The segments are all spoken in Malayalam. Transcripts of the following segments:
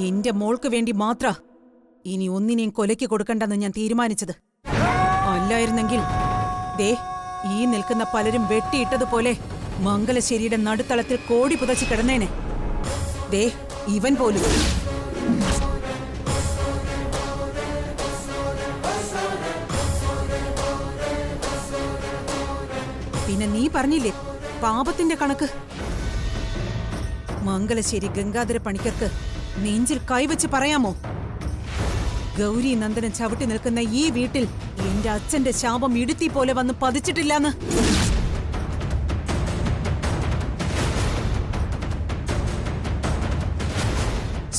എന്റെ മോൾക്ക് വേണ്ടി മാത്ര ഇനി ഒന്നിനെയും കൊലയ്ക്ക് കൊടുക്കണ്ടെന്ന് ഞാൻ തീരുമാനിച്ചത്. അല്ലായിരുന്നെങ്കിൽ ദേ ഈ നിൽക്കുന്ന പലരും വെട്ടിയിട്ടതുപോലെ മംഗലശ്ശേരിയുടെ നടുത്തളത്തിൽ കോടി പുതച്ച് കിടന്നേനെ. ദേ ഇവൻ പോലും. പിന്നെ നീ പറഞ്ഞില്ലേ പാപത്തിന്റെ കണക്ക്? മംഗലശ്ശേരി ഗംഗാധര പണിക്കർക്ക് നെഞ്ചിൽ കൈവച്ച് പറയാമോ, ഗൗരി നന്ദനം ചവിട്ടി നിൽക്കുന്ന ഈ വീട്ടിൽ എന്റെ അച്ഛന്റെ ശാപം ഇടുത്തി പോലെ വന്ന് പതിച്ചിട്ടില്ലാന്ന്?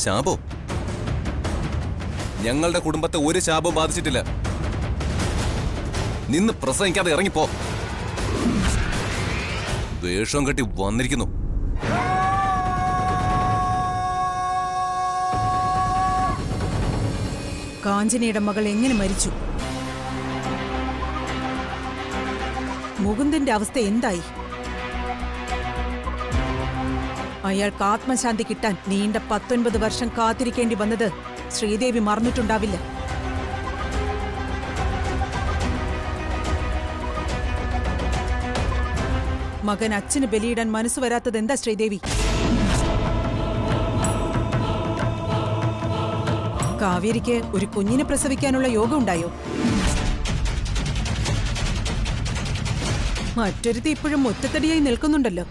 ശാപോ? ഞങ്ങളുടെ കുടുംബത്തെ ഒരു ശാപവും ബാധിച്ചിട്ടില്ല. നിന്ന് പ്രസംഗിക്കാതെ ഇറങ്ങിപ്പോ. വേഷം കെട്ടി വന്നിരിക്കുന്നു. കാഞ്ചനയുടെ മകൾ എങ്ങനെ മരിച്ചു? മുകുന്ദന്റെ അവസ്ഥ എന്തായി? അയാൾക്ക് ആത്മശാന്തി കിട്ടാൻ നീണ്ട 19 വർഷം കാത്തിരിക്കേണ്ടി വന്നത് ശ്രീദേവി മറന്നിട്ടുണ്ടാവില്ല. മകൻ അച്ഛന് ബലിയിടാൻ മനസ്സ് വരാത്തത് എന്താ ശ്രീദേവി? കാവേരിക്ക് ഒരു കുഞ്ഞിനെ പ്രസവിക്കാനുള്ള യോഗം ഉണ്ടായോ? മറ്റൊരുത്തി ഇപ്പോഴും ഒറ്റത്തടിയായി നിൽക്കുന്നുണ്ടല്ലോ.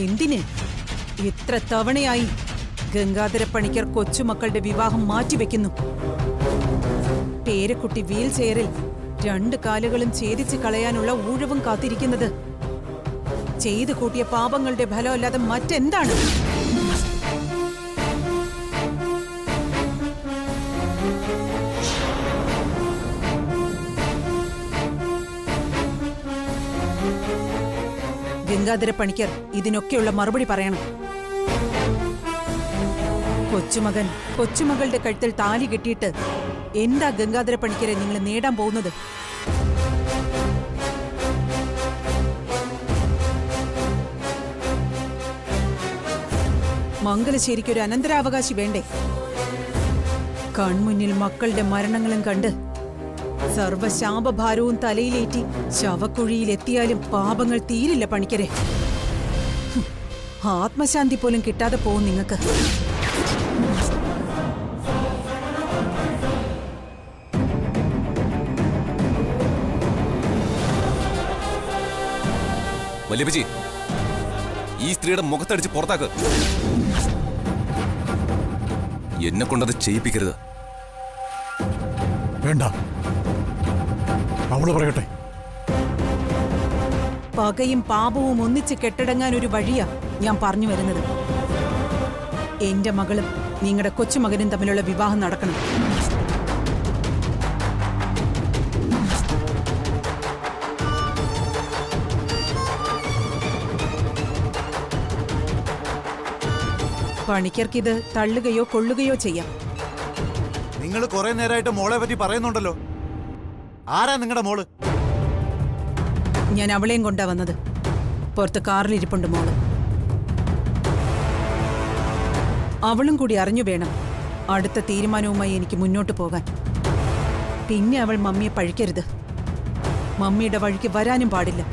എന്തിന് ഇത്ര തവണയായി ഗംഗാധര പണിക്കർ കൊച്ചുമക്കളുടെ വിവാഹം മാറ്റിവെക്കുന്നു? പേരക്കുട്ടി വീൽ ചെയറിൽ 2 കാലുകളും ഛേദിച്ച് കളയാനുള്ള ഊഴവും കാത്തിരിക്കുന്നത് ചെയ്തു കൂട്ടിയ പാപങ്ങളുടെ ഫലമല്ലാതെ മറ്റെന്താണ്? ഗംഗാധര പണിക്കർ ഇതിനൊക്കെയുള്ള മറുപടി പറയണം. കൊച്ചുമകളുടെ കഴുത്തിൽ താലി കെട്ടിയിട്ട് എന്താ ഗംഗാധര പണിക്കരെ നിങ്ങൾ നേടാൻ പോകുന്നത്? മംഗലശ്ശേരിക്കൊരു അനന്തരാവകാശി വേണ്ടേ? കൺമുന്നിൽ മക്കളുടെ മരണങ്ങളും കണ്ട് സർവശാപഭാരവും തലയിലേറ്റി ശവക്കുഴിയിലെത്തിയാലും പാപങ്ങൾ തീരില്ല പണിക്കരെ. ആത്മശാന്തി പോലും കിട്ടാതെ പോവും നിങ്ങൾക്ക്. വല്യപ്പച്ചി, ഈ സ്ത്രീയുടെ മുഖത്തടിച്ച് പുറത്താക്ക്. എന്നെ കൊണ്ടത് ചെയ്യിപ്പിക്കരുത്. വേണ്ട, അവള് പറയട്ടെ. പകയും പാപവും ഒന്നിച്ച് കെട്ടടങ്ങാൻ ഒരു വഴിയാ ഞാൻ പറഞ്ഞു വരുന്നത്. എന്റെ മകളും നിങ്ങളുടെ കൊച്ചുമകനും തമ്മിലുള്ള വിവാഹം നടക്കണം. പണിക്കർക്കിത് തള്ളുകയോ കൊള്ളുകയോ ചെയ്യാം. നിങ്ങൾ കുറെ നേരമായിട്ട് മോളെ പറ്റി പറയുന്നുണ്ടല്ലോ. ആരാ നിങ്ങളുടെ മോള്? ഞാൻ അവളെയും കൊണ്ടാ വന്നത്. പുറത്ത് കാറിലിരിപ്പുണ്ട് മോള്. അവളും കൂടി അറിഞ്ഞു വേണം അടുത്ത തീരുമാനവുമായി എനിക്ക് മുന്നോട്ട് പോകാൻ. പിന്നെ അവൾ മമ്മിയെ പഴിക്കരുത്. മമ്മിയുടെ വഴിക്ക് വരാനും പാടില്ല.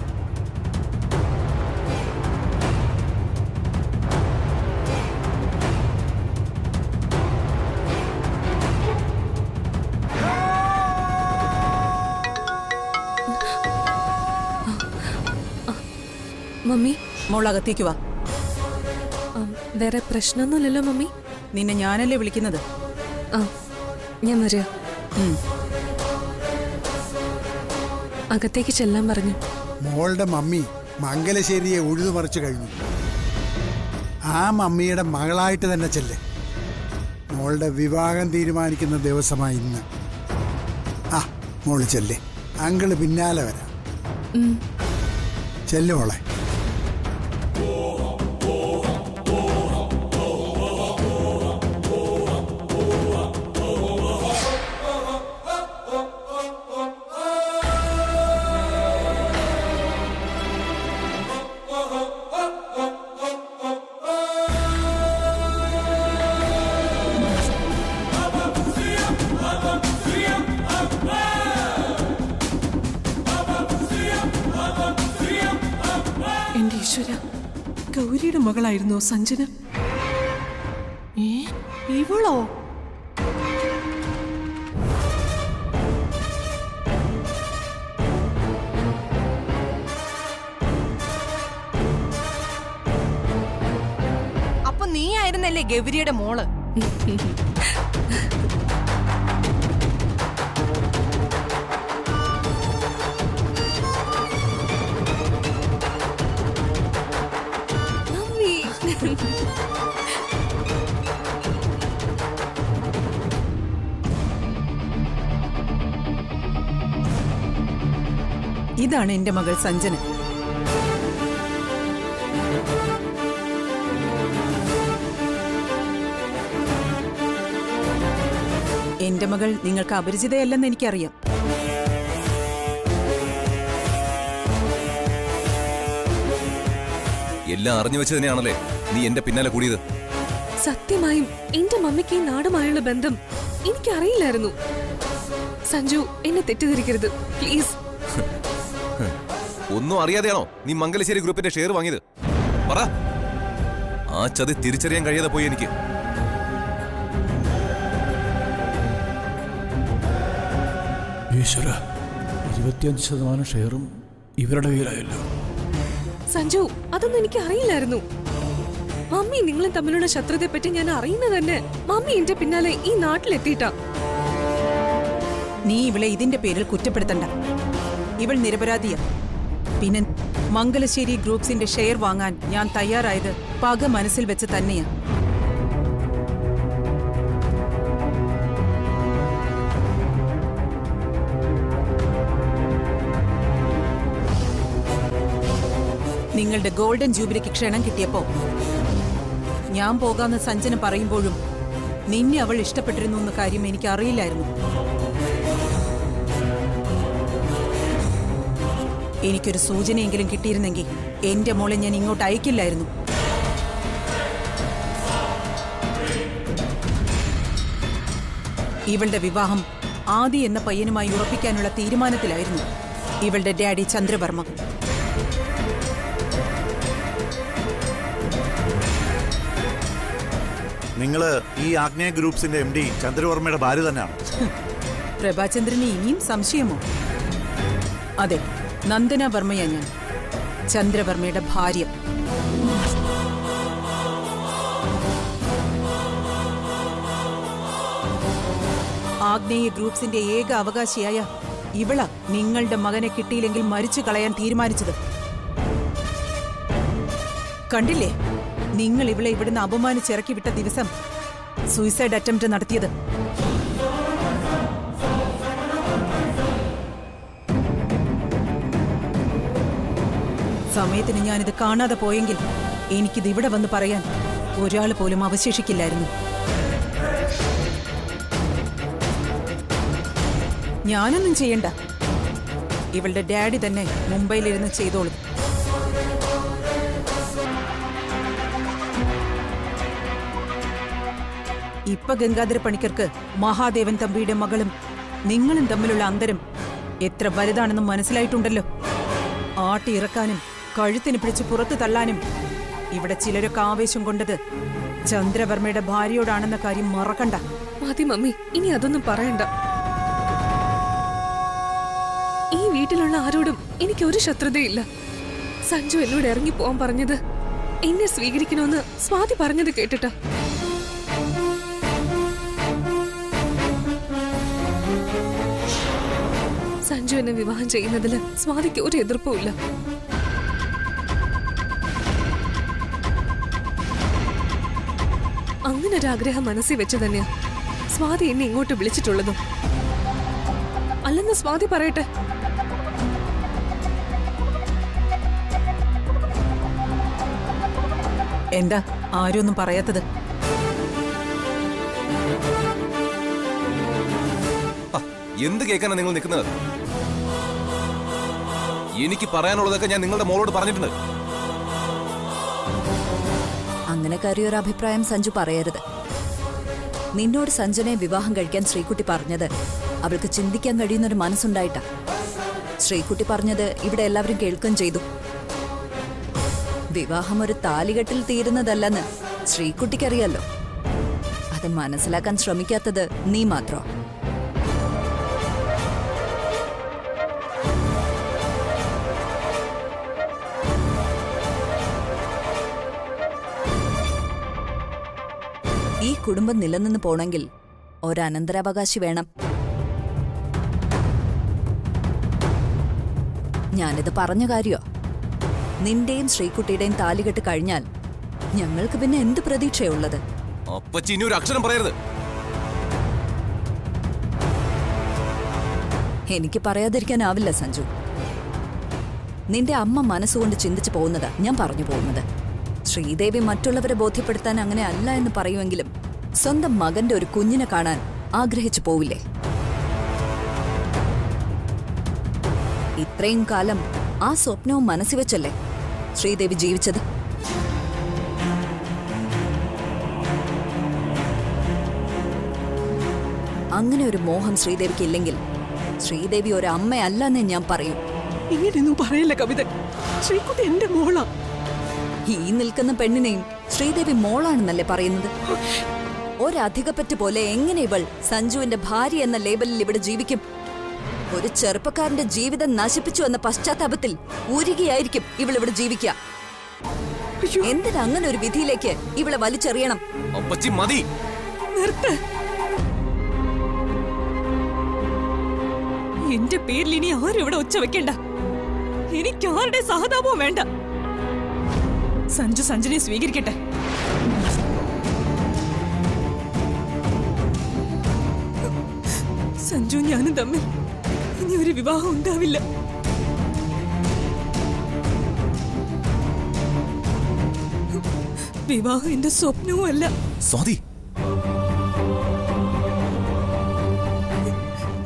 മമ്മി, മോളകത്തേക്ക് വാ. വേറെ പ്രശ്നമൊന്നുമില്ലല്ലോ മമ്മി? നിന്നെ ഞാനല്ലേ വിളിക്കുന്നത്? ആ, ഞാൻ വരിക. അകത്തേക്ക് ചെല്ലാൻ പറഞ്ഞു. മോളുടെ മമ്മി മംഗലശ്ശേരിയെ ഉഴുതുമറിച്ചു കഴിഞ്ഞു. ആ മമ്മിയുടെ മകളായിട്ട് തന്നെ ചെല്ല്. മോളുടെ വിവാഹം തീരുമാനിക്കുന്ന ദിവസമായി ഇന്ന്. ആ, മോള് ചെല്ല്. അങ്കിള് പിന്നാലെ വരാം. ചെല്ലു മോളെ. ഈശ്വര, ഗൗരിയുടെ മകളായിരുന്നോ സഞ്ജന? ഇവളോ? അപ്പൊ നീ ആയിരുന്നല്ലേ ഗൗരിയുടെ മോള്? മമ്മി ഇതാണ് എന്റെ മകൾ സഞ്ജന. എന്റെ മകൾ നിങ്ങൾക്ക് അപരിചിതയല്ലെന്ന് എനിക്കറിയാം. എല്ലാം അറിഞ്ഞു വെച്ച് തന്നെയാണല്ലേ നീ എന്റെ പിന്നാലെ കൂടിയത്. സത്യമായും എന്റെ മമ്മിക്ക് ഈ നാടുമായുള്ള ബന്ധം എനിക്കറിയില്ലായിരുന്നു. സഞ്ജു, എന്നെ തെറ്റിദ്ധരിക്കരുത് പ്ലീസ്. ഒന്നും അറിയാതെയാണോ നീ മംഗലശ്ശേരി ഗ്രൂപ്പിന്റെ ഷെയർ വാങ്ങിയത്? പറ. ആ ചതി തിരിച്ചറിയാൻ കഴിയാതെ പോയി എനിക്ക്. ഈശ്വര, 25% ഷെയറും ഇവരുടെ കയ്യിലായല്ലോ. സഞ്ജു, അതൊന്നും എനിക്ക് അറിയില്ലായിരുന്നു. മമ്മി നിങ്ങളും തമ്മിലുള്ള ശത്രുതയെ പറ്റി ഞാൻ അറിയുന്നത് തന്നെ മമ്മി എന്റെ പിന്നാലെ ഈ നാട്ടിലെത്തിയിട്ടാ. നീ ഇവളെ ഇതിന്റെ പേരിൽ കുറ്റപ്പെടുത്തണ്ട. ഇവൾ നിരപരാധിയാ. പിന്നെ മംഗലശ്ശേരി ഗ്രൂപ്പ്സിന്റെ ഷെയർ വാങ്ങാൻ ഞാൻ തയ്യാറായത് പക മനസ്സിൽ വെച്ച് തന്നെയാ. നിങ്ങളുടെ ഗോൾഡൻ ജൂബിലിക്ക് ക്ഷണം കിട്ടിയപ്പോ ഞാൻ പോകാമെന്ന് സഞ്ജന പറയുമ്പോഴും നിന്നെ അവൾ ഇഷ്ടപ്പെട്ടിരുന്നു എന്ന കാര്യം എനിക്ക് അറിയില്ലായിരുന്നു. എനിക്കൊരു സൂചനയെങ്കിലും കിട്ടിയിരുന്നെങ്കിൽ എന്റെ മോളെ ഞാൻ ഇങ്ങോട്ട് അയക്കില്ലായിരുന്നു. ഇവളുടെ വിവാഹം ആദി എന്ന പയ്യനുമായി ഉറപ്പിക്കാനുള്ള തീരുമാനത്തിലായിരുന്നു ഇവളുടെ ഡാഡി ചന്ദ്രവർമ്മ. നിങ്ങള് ഈ ആഗ്നേയ ഗ്രൂപ്പ്സിന്റെ MD ചന്ദ്രവർമ്മയുടെ ഭാര്യ തന്നെയാണ്? പ്രഭാചന്ദ്രന് ഇനിയും സംശയമോ? അതെ, നന്ദന വർമ്മയാ ഞാൻ, ചന്ദ്രവർമ്മയുടെ ഭാര്യ. ആഗ്നേയ ഗ്രൂപ്പ്സിന്റെ ഏക അവകാശിയായ ഇവള നിങ്ങളുടെ മകനെ കിട്ടിയില്ലെങ്കിൽ മരിച്ചു കളയാൻ തീരുമാനിച്ചത്. കണ്ടില്ലേ നിങ്ങൾ ഇവളെ ഇവിടുന്ന് അപമാനിച്ചിറക്കി വിട്ട ദിവസം സൂയിസൈഡ് അറ്റംപ്റ്റ് നടത്തിയത്? സമയത്തിന് ഞാനിത് കാണാതെ പോയെങ്കിൽ എനിക്കിത് ഇവിടെ വന്ന് പറയാൻ ഒരാൾ പോലും അവശേഷിക്കില്ലായിരുന്നു. ഞാനൊന്നും ചെയ്യണ്ട, ഇവളുടെ ഡാഡി തന്നെ മുംബൈയിലിരുന്ന് ചെയ്തോളും. ഇപ്പൊ ഗംഗാധര പണിക്കർക്ക് മഹാദേവൻ തമ്പിയുടെ മകളും നിങ്ങളും തമ്മിലുള്ള അന്തരം എത്ര വലുതാണെന്ന് മനസ്സിലായിട്ടുണ്ടല്ലോ. ആട്ടിയിറക്കാനും കഴുത്തിന് പിടിച്ച് പുറത്തു തള്ളാനും ഇവിടെ ചിലരൊക്കെ ആവേശം കൊണ്ടത് ചന്ദ്രവർമ്മയുടെ ഭാര്യയോടാണെന്ന കാര്യം മറക്കണ്ട. മതി മമ്മി, ഇനി അതൊന്നും പറയണ്ട. ഈ വീട്ടിലുള്ള ആരോടും എനിക്കൊരു ശത്രുതയില്ല. സഞ്ജു എന്നോട് ഇറങ്ങി പോവാൻ പറഞ്ഞത് എന്നെ സ്വീകരിക്കണമെന്ന് സ്വാതി പറഞ്ഞത് കേട്ടിട്ടാ. സഞ്ജു എന്നെ വിവാഹം ചെയ്യുന്നതിൽ സ്വാതിക്ക് ഒരു എതിർപ്പുമില്ല. അങ്ങനെ ഒരു ആഗ്രഹം മനസ്സിൽ വെച്ച് തന്നെയാ സ്വാതി എന്നെ ഇങ്ങോട്ട് വിളിച്ചിട്ടുള്ളതും. അല്ലെന്ന് സ്വാതി പറയട്ടെ. എന്താ ആരും ഒന്നും പറയാത്തത്? എന്ത് കേൾക്കാനാ നിങ്ങൾ നിൽക്കുന്നത്? എനിക്ക് പറയാനുള്ളതൊക്കെ ഞാൻ നിങ്ങളുടെ മോളോട് പറഞ്ഞിട്ടുണ്ട്. അങ്ങനെ കാര്യൊരു അഭിപ്രായം സഞ്ജു പറയരുത്. നിന്നോട് സഞ്ജനെ വിവാഹം കഴിക്കാൻ ശ്രീകുട്ടി പറഞ്ഞത് അവൾക്ക് ചിന്തിക്കാൻ കഴിയുന്നൊരു മനസ്സുണ്ടായിട്ടാ. ശ്രീകുട്ടി പറഞ്ഞത് ഇവിടെ എല്ലാവരും കേൾക്കുകയും ചെയ്തു. വിവാഹം ഒരു താലികെട്ടിൽ തീരുന്നതല്ലെന്ന് ശ്രീകുട്ടിക്കറിയാലോ. അത് മനസ്സിലാക്കാൻ ശ്രമിക്കാത്തത് നീ മാത്രം. ഈ കുടുംബം നിലനിന്ന് പോണെങ്കിൽ ഒരനന്തരാവകാശി വേണം. ഞാനിത് പറഞ്ഞ കാര്യോ? നിന്റെയും ശ്രീകുട്ടിയുടെയും താലികെട്ട് കഴിഞ്ഞാൽ ഞങ്ങൾക്ക് പിന്നെ എന്ത് പ്രതീക്ഷയുള്ളത്? അപ്പച്ചി ഇനി ഒരു അക്ഷരം പറയരുത്. എനിക്ക് പറയാതിരിക്കാനാവില്ല സഞ്ജു. നിന്റെ അമ്മ മനസ്സുകൊണ്ട് ചിന്തിച്ചു പോകുന്നതാ ഞാൻ പറഞ്ഞു പോകുന്നത്. ശ്രീദേവി മറ്റുള്ളവരെ ബോധ്യപ്പെടുത്താൻ അങ്ങനെ അല്ല എന്ന് പറയുമെങ്കിലും സ്വന്തം മകന്റെ ഒരു കുഞ്ഞിനെ കാണാൻ ആഗ്രഹിച്ചു പോവില്ലേ? ഇത്രയും കാലം ആ സ്വപ്നവും മനസ്സിൽ വെച്ചല്ലേ ശ്രീദേവി ജീവിച്ചത്. അങ്ങനെ ഒരു മോഹം ശ്രീദേവിക്ക് ഇല്ലെങ്കിൽ ശ്രീദേവി ഒരു അമ്മയല്ലെന്നേ ഞാൻ പറയൂ. ഇങ്ങനെയൊന്നും പറയല്ല കവിത. ശ്രീകുട്ടി എന്റെ മോളാ. ഈ നിൽക്കുന്ന പെണ്ണിനെയും ശ്രീദേവി മോളാണെന്നല്ലേ പറയുന്നത്? ഒരധികപ്പറ്റ് പോലെ എങ്ങനെ ഇവൾ സഞ്ജുവിന്റെ ഭാര്യ എന്ന ലേബലിൽ ഇവിടെ ജീവിക്കും? ഒരു ചെറുപ്പക്കാരന്റെ ജീവിതം നശിപ്പിച്ചു എന്ന പശ്ചാത്താപത്തിൽ ഉരുകിയായിരിക്കും ഇവളിവിടെ ജീവിക്കുക. എന്തിനാ അങ്ങനെ ഒരു വിധിയിലേക്ക് ഇവളെ വലിച്ചെറിയണം? അപ്പച്ചി മതി. നിർത്ത്. എന്റെ പേരിൽ ഇനി ആരും ഇവിടെ ഒച്ച വെക്കണ്ട. എനിക്ക് ആരുടെ സഹതാപവും വേണ്ട. സഞ്ജു സഞ്ജുനെ സ്വീകരിക്കട്ടെ. സഞ്ജു ഞാനും തമ്മിൽ ഇനി ഒരു വിവാഹം ഉണ്ടാവില്ല. വിവാഹം എന്റെ സ്വപ്നവും അല്ല. സ്വാതി,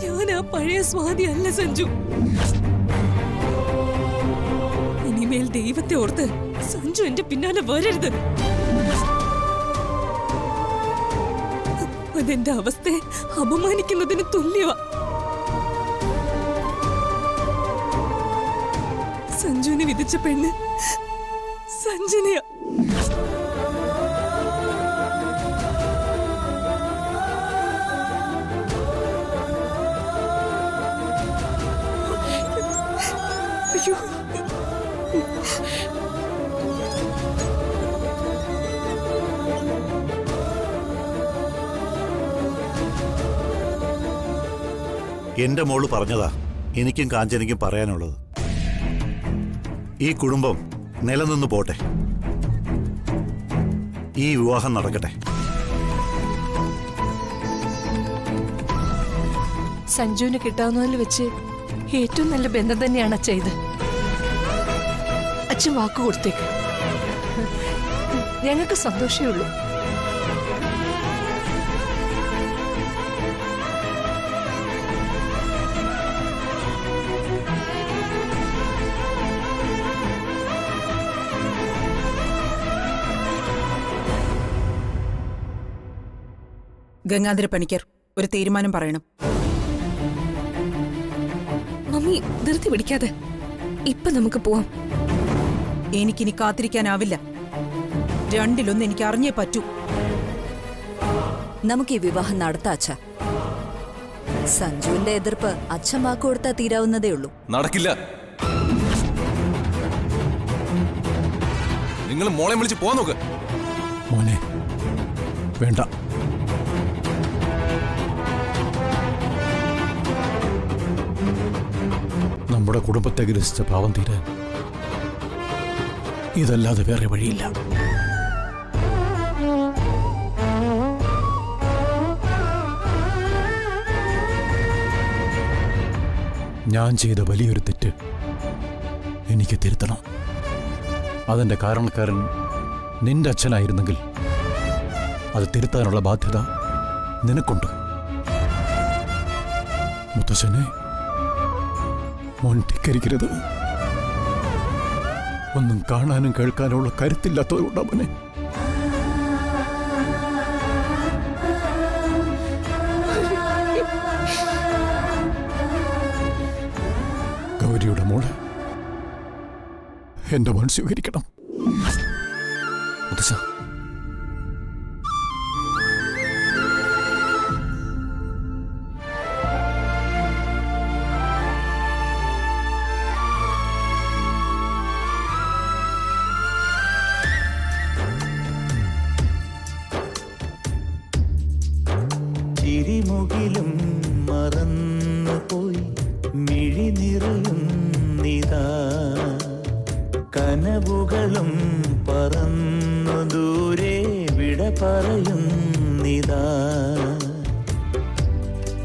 ഞാൻ ആ പഴയ സ്വാതി അല്ല സഞ്ജു. ഇനിമേൽ ദൈവത്തെ ഓർത്ത് സഞ്ജു എന്റെ പിന്നാലെ വരരുത്. അതെന്റെ അവസ്ഥയെ അപമാനിക്കുന്നതിന് തുല്യവാ. സഞ്ജുവിനെ വിധിച്ച പെണ്ണ് സഞ്ജനയാ. അയ്യോ, എന്റെ മോള് പറഞ്ഞതാ എനിക്കും കാഞ്ചനിക്കും പറയാനുള്ളത്. ഈ കുടുംബം നിലനിന്ന് പോട്ടെ, ഈ വിവാഹം നടക്കട്ടെ. സഞ്ജുവിന് കിട്ടാവുന്നതിൽ വെച്ച് ഏറ്റവും നല്ല ബന്ധം തന്നെയാണ് അച്ഛ ഇത്. അച്ഛൻ വാക്ക് കൊടുത്തേക്ക്. ഞങ്ങൾക്ക് സന്തോഷമേ ഉള്ളൂ. ഗംഗാധര പണിക്കർ ഒരു തീരുമാനം പറയണം. മമ്മി ധൃതി പിടിക്കാതെ ഇപ്പൊ നമുക്ക് പോവാം. എനിക്കിനി കാത്തിരിക്കാനാവില്ല. രണ്ടിലൊന്ന് എനിക്ക് അറിഞ്ഞേ പറ്റൂ. നമുക്ക് ഈ വിവാഹം നടത്താം അച്ഛ. സഞ്ജുവിന്റെ എതിർപ്പ് അച്ഛൻ വാക്ക് കൊടുത്താൽ തീരാവുന്നതേ ഉള്ളൂ. നടക്കില്ല. നിങ്ങൾ മോളെ വിളിച്ച് പോവാൻ നോക്ക്. മോനെ വേണ്ട. നമ്മുടെ കുടുംബത്തെ ഗ്രസിച്ച പാവം തീരാൻ ഇതല്ലാതെ വേറെ വഴിയില്ല. ഞാൻ ചെയ്ത വലിയൊരു തെറ്റ് എനിക്ക് തിരുത്തണം. അതിന്റെ കാരണക്കാരൻ നിന്റെ അച്ഛനായിരുന്നെങ്കിൽ അത് തിരുത്താനുള്ള ബാധ്യത നിനക്കുണ്ട്. മുത്തശ്ശനെ മോൻ ധിക്കരിക്കരുത്. ഒന്നും കാണാനും കേൾക്കാനുള്ള കരുത്തില്ലാത്തതുകൊണ്ട് അവനെ. ഗൗരിയുടെ മോള് എന്റെ മോൻ സ്വീകരിക്കണം. മുത്തശ്ശ, ചിരിമുകിലും മറന്നുപോയി മിഴി നിറയുന്നിതാ, കനവുകളും പറന്നു ദൂരെ വിട പറയുന്നിതാ,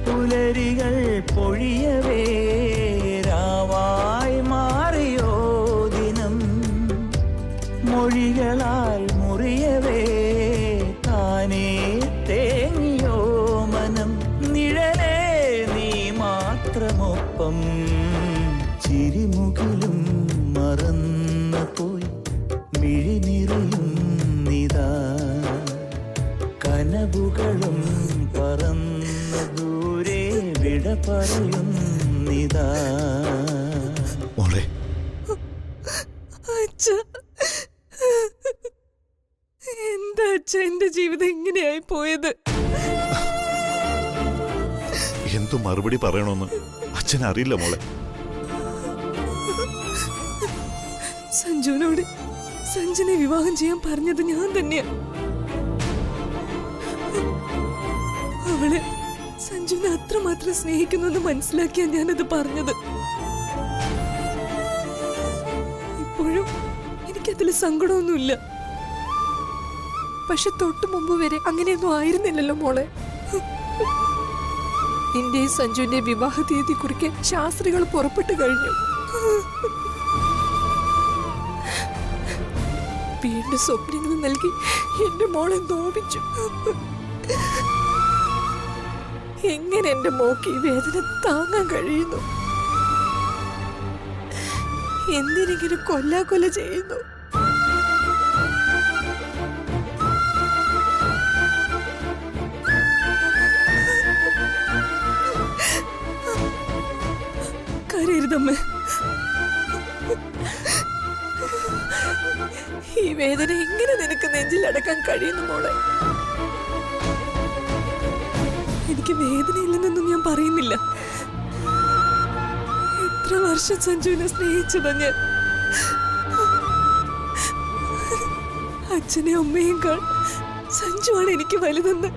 പുലരികൾ പൊഴിയവേ രാവായി മാറിയോ ദിനം, മൊഴികളാൽ മുറിയവേ താനേ തേങ്ങിയോ മനം, നിഴലേ നീ മാത്രമൊപ്പം, ചിരിമുകിലും മറന്നു പോയി മിഴി നിറയുന്നിതാ, കനവുകളും പറന്നു ദൂരെ വിട പറയുന്നിതാ. മോളെ, അച്ഛ, എന്താ അച്ഛ എന്റെ ജീവിതം ഇങ്ങനെയായി പോയത്? എന്തു മറുപടി പറയണമെന്ന് അച്ഛൻ അറിയില്ല മോളെ. സഞ്ജുവിനോട് സഞ്ജുനെ വിവാഹം ചെയ്യാൻ പറഞ്ഞത് ഞാൻ തന്നെയാ. അവളെ സഞ്ജുവിനെ അത്രമാത്രം സ്നേഹിക്കുന്നെന്ന് മനസ്സിലാക്കിയാ ഞാനത് പറഞ്ഞത്. ഇപ്പോഴും എനിക്കതിൽ സങ്കടമൊന്നുമില്ല. പക്ഷെ തൊട്ടു മുമ്പ് വരെ അങ്ങനെയൊന്നും ആയിരുന്നില്ലല്ലോ മോളെ. നിന്റെ സഞ്ജുവിന്റെ വിവാഹ തീയതി കുറിക്കാൻ ശാസ്ത്രികൾ പുറപ്പെട്ടു കഴിഞ്ഞു. വീണ്ടും സ്വപ്നങ്ങൾ നൽകി എന്റെ മോളെ നോവിച്ചു. എങ്ങനെ എന്റെ മോക്ക് ഈ വേദന താങ്ങാൻ കഴിയുന്നു? എന്തിനെങ്കിലും കൊല്ലാകൊല ചെയ്യുന്നു? കരയരുതമ്മ. ഈ വേദന എങ്ങനെ നിനക്ക് നെഞ്ചിലടക്കാൻ കഴിയുന്നു മോളെ? എനിക്ക് വേദനയില്ലെന്നൊന്നും ഞാൻ പറയുന്നില്ല. എത്ര വർഷം സഞ്ജുവിനെ സ്നേഹിച്ചതാ ഞാൻ. അച്ഛനെയും അമ്മയേക്കാൾ സഞ്ജുവാണ് എനിക്ക് വലുതെന്ന്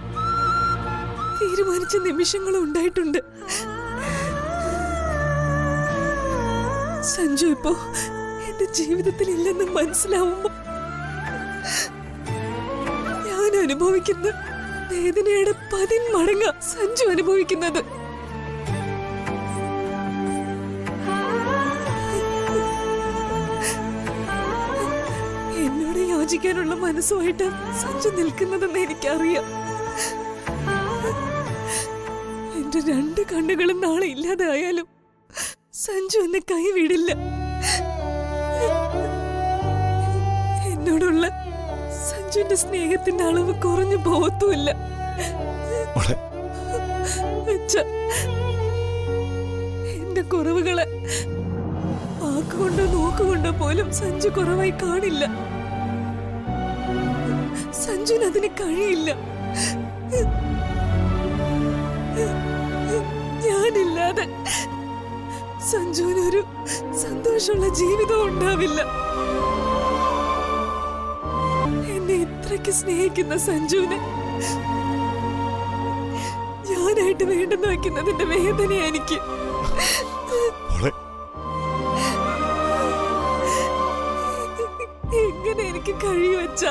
തീരുമാനിച്ച നിമിഷങ്ങളും ഉണ്ടായിട്ടുണ്ട്. സഞ്ജു ഇപ്പോ എന്റെ ജീവിതത്തിൽ ഇല്ലെന്ന് മനസ്സിലാവുമ്പോ ഞാൻ അനുഭവിക്കുന്ന വേദനയുടെ 10 മടങ്ങ സഞ്ജു അനുഭവിക്കുന്നത്. എന്നോട് യോജിക്കാനുള്ള മനസ്സുമായിട്ട് സഞ്ജു നിൽക്കുന്നതെന്ന് എനിക്കറിയാം. എന്റെ 2 കണ്ണുകളും നാളെ ഇല്ലാതായാലും സഞ്ജു എന്നെ കൈവിടില്ല. എന്നോടുള്ള സഞ്ജുവിന്റെ സ്നേഹത്തിന്റെ അളവ് കുറഞ്ഞു പോകത്തുമില്ല. എന്റെ കുറവുകളെ വാക്കുകൊണ്ടോ നോക്കുകൊണ്ടോ പോലും സഞ്ജു കുറവായി കാണില്ല. സഞ്ജുവിന് അതിന് കഴിയില്ല. ഞാനില്ലാതെ സഞ്ജുവിനൊരു സന്തോഷമുള്ള ജീവിതം ഉണ്ടാവില്ല. എന്നെ ഇത്രയ്ക്ക് സ്നേഹിക്കുന്ന സഞ്ജുവിനെ ഞാനായിട്ട് വേണ്ടെന്ന് വയ്ക്കുന്നതിന്റെ വേദനയാ എനിക്ക്. എങ്ങനെ എനിക്ക് കഴിയുവച്ച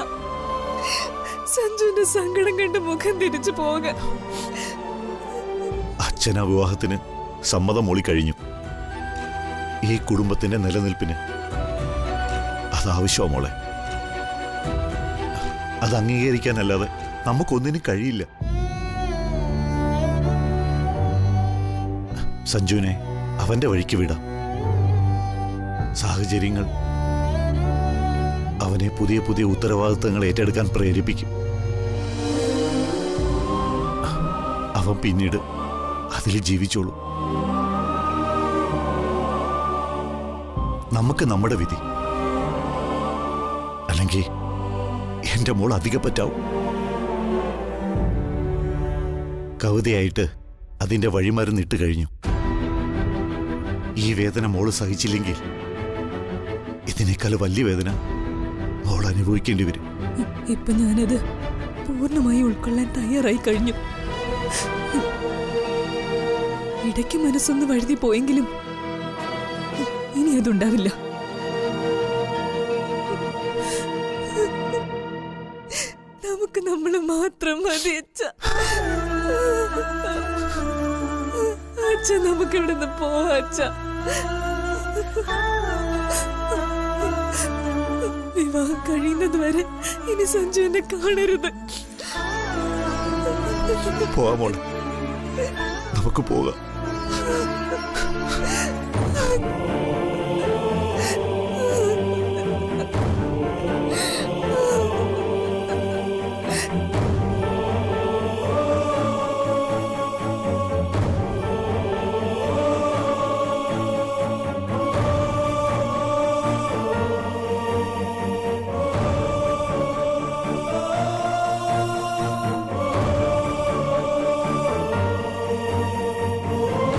സഞ്ജുവിന്റെ സങ്കടം കണ്ട് മുഖം തിരിച്ചു പോകാൻ? അച്ഛനാ വിവാഹത്തിന് സമ്മതം മൂളി കഴിഞ്ഞു. ഈ കുടുംബത്തിന്റെ നിലനിൽപ്പിന് അതാവശ്യമാ മോളെ. അത് അംഗീകരിക്കാനല്ലാതെ നമുക്കൊന്നിനും കഴിയില്ല. സഞ്ജുവിനെ അവന്റെ വഴിക്ക് വിടാം. സാഹചര്യങ്ങൾ അവനെ പുതിയ പുതിയ ഉത്തരവാദിത്തങ്ങൾ ഏറ്റെടുക്കാൻ പ്രേരിപ്പിക്കും. അവൻ പിന്നീട് അതിൽ ജീവിച്ചോളൂ. നമുക്ക് നമ്മുടെ വിധി, അല്ലെങ്കിൽ എന്റെ മോൾ അധികം പറ്റാവും. കവിതയായിട്ട് അതിന്റെ വഴിമരുന്നിട്ട് കഴിഞ്ഞു. ഈ വേദന മോള് സഹിച്ചില്ലെങ്കിൽ ഇതിനേക്കാൾ വലിയ വേദന മോൾ അനുഭവിക്കേണ്ടി വരും. ഇപ്പൊ ഞാനത് പൂർണ്ണമായി ഉൾക്കൊള്ളാൻ തയ്യാറായി കഴിഞ്ഞു. ഇടയ്ക്ക് മനസ്സൊന്ന് വഴുതി പോയെങ്കിലും ഇനി അതുണ്ടാവില്ല. നമുക്ക് നമ്മൾ മാത്രം മതി അച്ഛ. അച്ഛ നമുക്ക് ഇവിടെ നിന്ന് പോവാ അച്ഛ. വിവാഹം കഴിയുന്നത് വരെ ഇനി സഞ്ജു എന്നെ കാണരുത്. പോവാ മോളെ, നമുക്ക് പോകാം.